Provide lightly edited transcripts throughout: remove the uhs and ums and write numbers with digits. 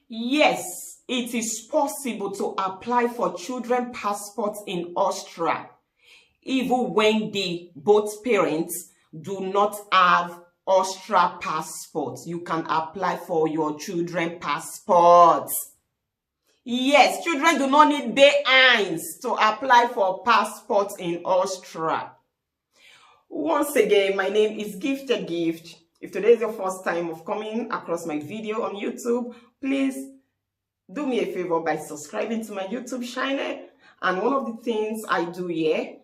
Yes, it is possible to apply for children passports in Austria, even when both parents do not have Austria passports. You can apply for your children passports. Yes, children do not need behinds to apply for passports in Austria. Once again, my name is Gifted Gift. If today is your first time of coming across my video on YouTube, please do me a favor by subscribing to my YouTube channel. And one of the things I do here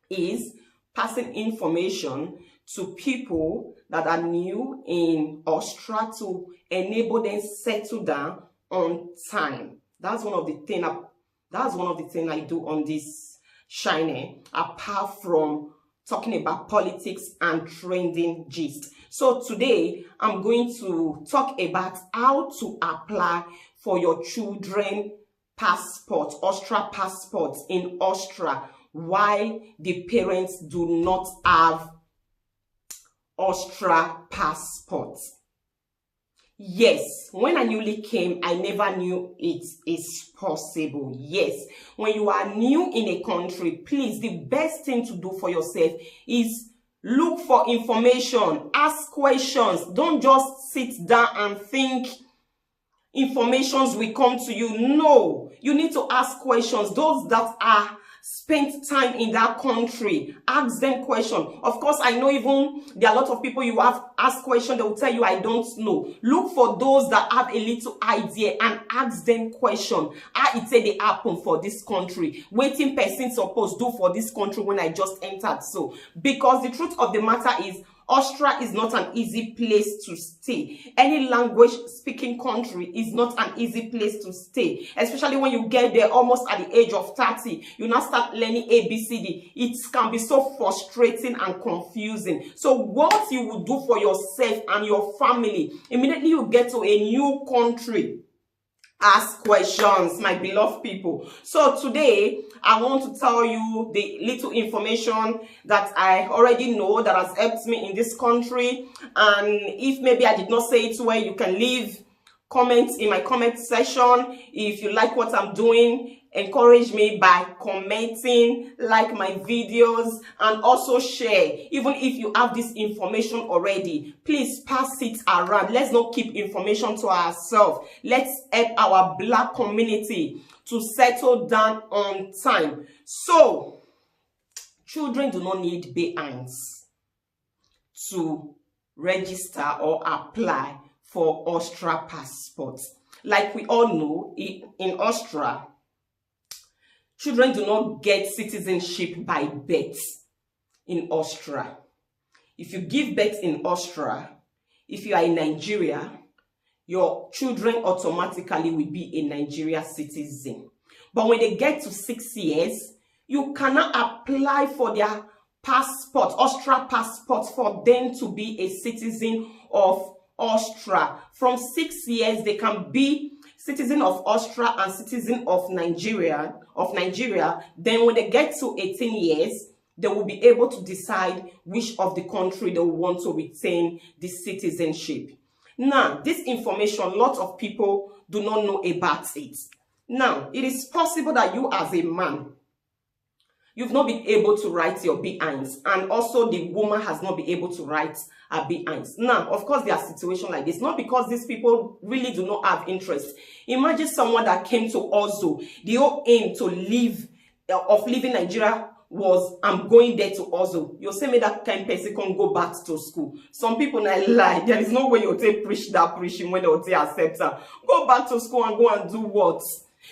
is passing information to people that are new in Austria to enable them settle down on time. That's one of the things I do on this channel, apart from talking about politics and trending gist. So today I'm going to talk about how to apply for your children passport, Austria passports in Austria, why the parents do not have Austria passports. Yes, when I newly came, I never knew it is possible. Yes, when you are new in a country, please, the best thing to do for yourself is look for information, ask questions. Don't just sit down and think informations will come to you. No, you need to ask questions. Those that are spent time in that country, ask them questions. Of course, I know even there are a lot of people you have asked questions, they will tell you I don't know. Look for those that have a little idea and ask them questions. How it say they happen for this country, waiting person supposed do for this country when I just entered. So because the truth of the matter is, Austria is not an easy place to stay. Any language speaking country is not an easy place to stay, especially when you get there almost at the age of 30. You now start learning ABCD. It can be so frustrating and confusing. So what you will do for yourself and your family immediately you get to a new country, ask questions, my beloved people. So today I want to tell you the little information that I already know that has helped me in this country. And if maybe I did not say it well, you can leave comments in my comment section. If you like what I'm doing, encourage me by commenting, like my videos, and also share. Even if you have this information already, please pass it around. Let's not keep information to ourselves. Let's help our Black community to settle down on time. So, children do not need behinds to register or apply for Austria passports. Like we all know, in Austria, children do not get citizenship by birth in Austria. If you give birth in Austria, if you are in Nigeria, your children automatically will be a Nigeria citizen. But when they get to 6 years, you cannot apply for their passport, Austria passport, for them to be a citizen of Austria. From 6 years, they can be citizen of Austria and citizen of Nigeria. Then when they get to 18 years, they will be able to decide which of the country they want to retain the citizenship. Now, this information, a lot of people do not know about it. Now, it is possible that you as a man, you've not been able to write your behinds, and also the woman has not been able to write her behinds. Now, of course, there are situations like this, not because these people really do not have interest. Imagine someone that came to Oslo. The whole aim to leaving Nigeria was, I'm going there to Oslo. You say me that kind of person can go back to school. Some people not lie. There is no way you'll take preach that preaching when they'll say accept her. Go back to school and go and do what?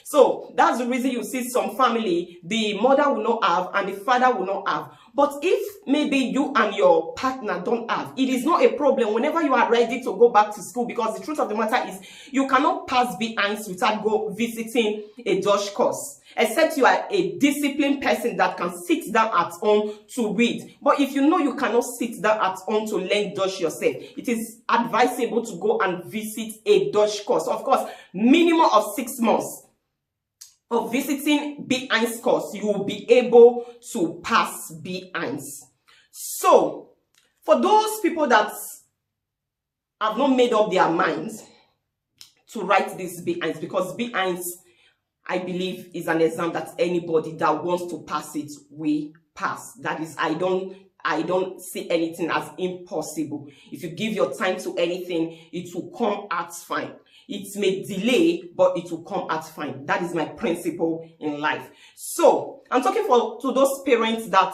So that's the reason you see some family, the mother will not have and the father will not have. But if maybe you and your partner don't have, it is not a problem whenever you are ready to go back to school, because the truth of the matter is you cannot pass behinds without go visiting a Dutch course. Except you are a disciplined person that can sit down at home to read. But if you know you cannot sit down at home to learn Dutch yourself, it is advisable to go and visit a Dutch course. Of course, minimum of 6 months of visiting behinds course, you will be able to pass behinds. So, for those people that have not made up their minds to write this B1 because B1, I believe, is an exam that anybody that wants to pass it will pass. That is, I don't see anything as impossible. If you give your time to anything, it will come out fine. It may delay, but it will come out fine. That is my principle in life. So I'm talking to those parents that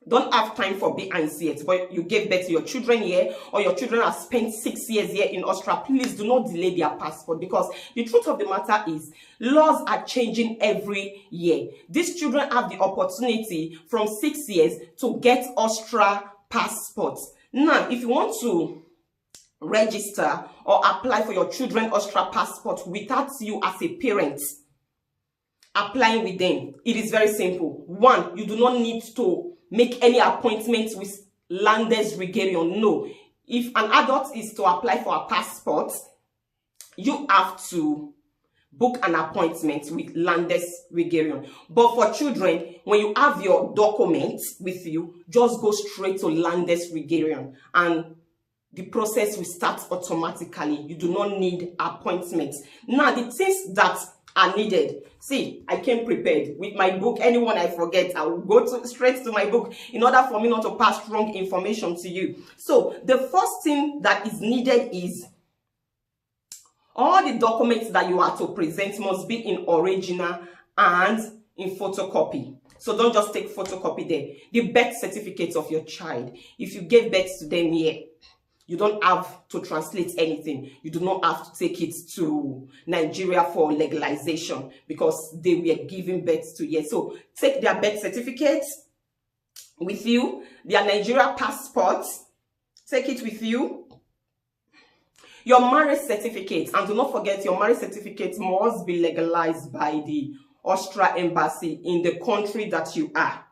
don't have time for B1 yet, but you gave birth to your children here, or your children have spent 6 years here in Austria. Please do not delay their passport, because the truth of the matter is laws are changing every year. These children have the opportunity from 6 years to get Austria passports. Now, if you want to register or apply for your children Austria passport without you as a parent applying with them, it is very simple. One, you do not need to make any appointments with Landesregierung. No. If an adult is to apply for a passport, you have to book an appointment with Landesregierung. But for children, when you have your documents with you, just go straight to Landesregierung and the process will start automatically. You do not need appointments. Now, the things that are needed. See, I came prepared with my book. Anyone I forget, I will go straight to my book in order for me not to pass wrong information to you. So the first thing that is needed is all the documents that you are to present must be in original and in photocopy. So don't just take photocopy there. The birth certificate of your child. If you gave birth to them here, you don't have to translate anything. You do not have to take it to Nigeria for legalization because they were giving birth to here. So take their birth certificate with you, their Nigeria passport, take it with you, your marriage certificate, and do not forget your marriage certificate must be legalized by the Austria embassy in the country that you are.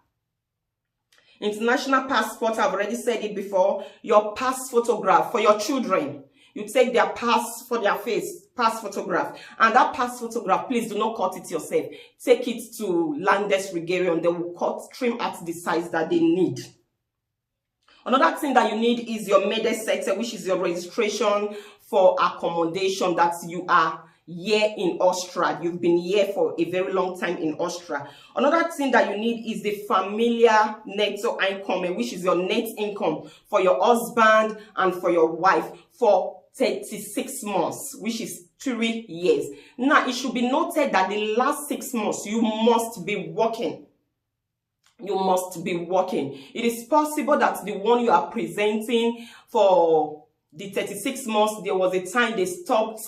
International passport, I've already said it before. Your pass photograph for your children. You take their pass for their face, pass photograph. And that pass photograph, please do not cut it yourself. Take it to Landesregierung. They will trim at the size that they need. Another thing that you need is your Medecete, which is your registration for accommodation that you are here in Austria. You've been here for a very long time in Austria. Another thing that you need is the familiar netto income, which is your net income for your husband and for your wife for 36 months, which is 3 years. Now, it should be noted that the last 6 months, you must be working. You must be working. It is possible that the one you are presenting for the 36 months, there was a time they stopped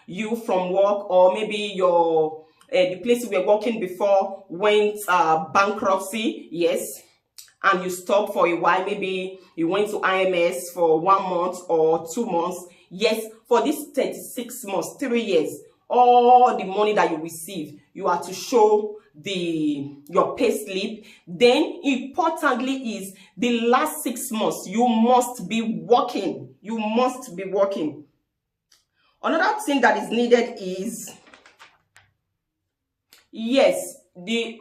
you from work, or maybe your the place you were working before went bankruptcy, yes, and you stopped for a while. Maybe you went to IMS for 1 month or 2 months. Yes, for this 36 months, 3 years, all the money that you receive, you are to show your pay slip. Then importantly is the last 6 months you must be working. You must be working. Another thing that is needed is, yes, the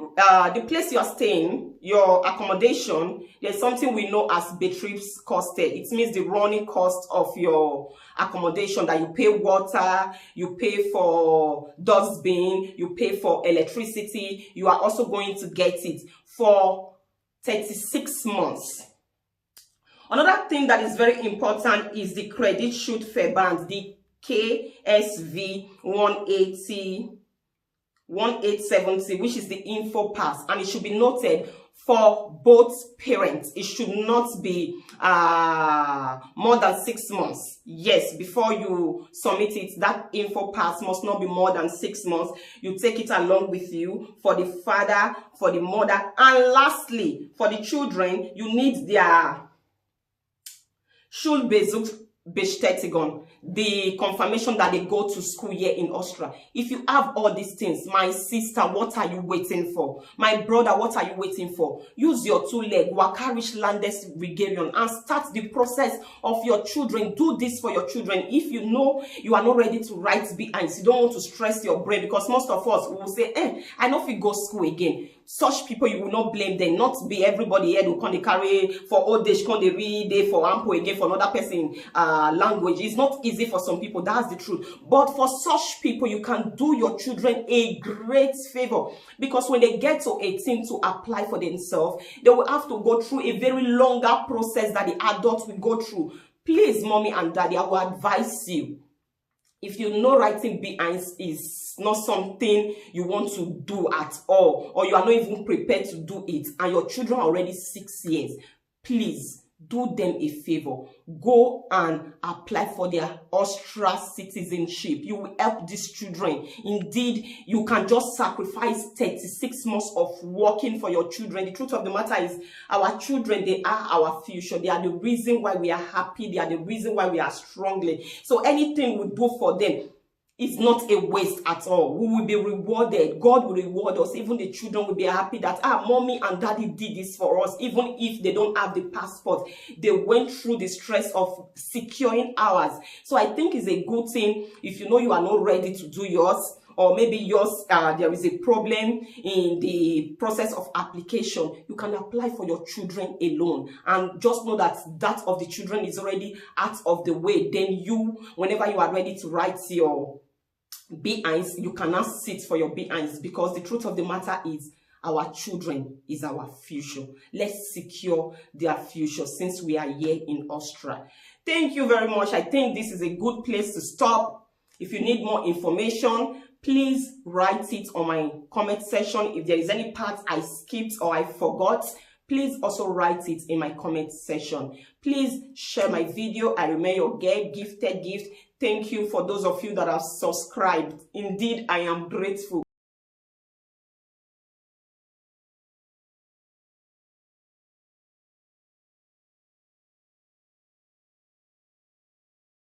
place you are staying, your accommodation, there's something we know as Betriebskosten. It means the running cost of your accommodation, that you pay water, you pay for dustbin, you pay for electricity. You are also going to get it for 36 months. Another thing that is very important is the credit shoot verband, the KSV 1870, which is the info pass, and it should be noted for both parents. It should not be more than 6 months. Yes, before you submit it, that info pass must not be more than 6 months. You take it along with you for the father, for the mother, and lastly, for the children, you need their Schulbesuchsbestätigung, the confirmation that they go to school here in Austria. If you have all these things, my sister, what are you waiting for? My brother, what are you waiting for? Use your 2 leg, Wakarish Landesregierung, and start the process of your children. Do this for your children. If you know you are not ready to write B1, you don't want to stress your brain, because most of us will say, I know if we go school again. such people, you will not blame them. Not be everybody here who can carry for old age, can they read they for ample again for another person language. It's not easy for some people, that's the truth. But for such people, you can do your children a great favor, because when they get to 18 to apply for themselves, they will have to go through a very longer process that the adults will go through. Please, mommy and daddy, I will advise you, if you know writing behinds is not something you want to do at all, or you are not even prepared to do it, and your children are already 6 years, please do them a favor. Go and apply for their Austria citizenship. You will help these children. Indeed, you can just sacrifice 36 months of working for your children. The truth of the matter is, our children, they are our future. They are the reason why we are happy. They are the reason why we are strongly. So anything we do for them, it's not a waste at all. We will be rewarded. God will reward us. Even the children will be happy that, mommy and daddy did this for us. Even if they don't have the passport, they went through the stress of securing ours. So I think it's a good thing. If you know you are not ready to do yours, or maybe yours, there is a problem in the process of application, you can apply for your children alone. And just know that that of the children is already out of the way. Then you, whenever you are ready to write your behinds, you cannot sit for your behinds, because the truth of the matter is, our children is our future. Let's secure their future since we are here in Austria. Thank you very much. I think this is a good place to stop. If you need more information, please write it on my comment section. If there is any part I skipped or I forgot, please also write it in my comment section. Please share my video. I remain your gifted gift. Thank you for those of you that have subscribed. Indeed, I am grateful.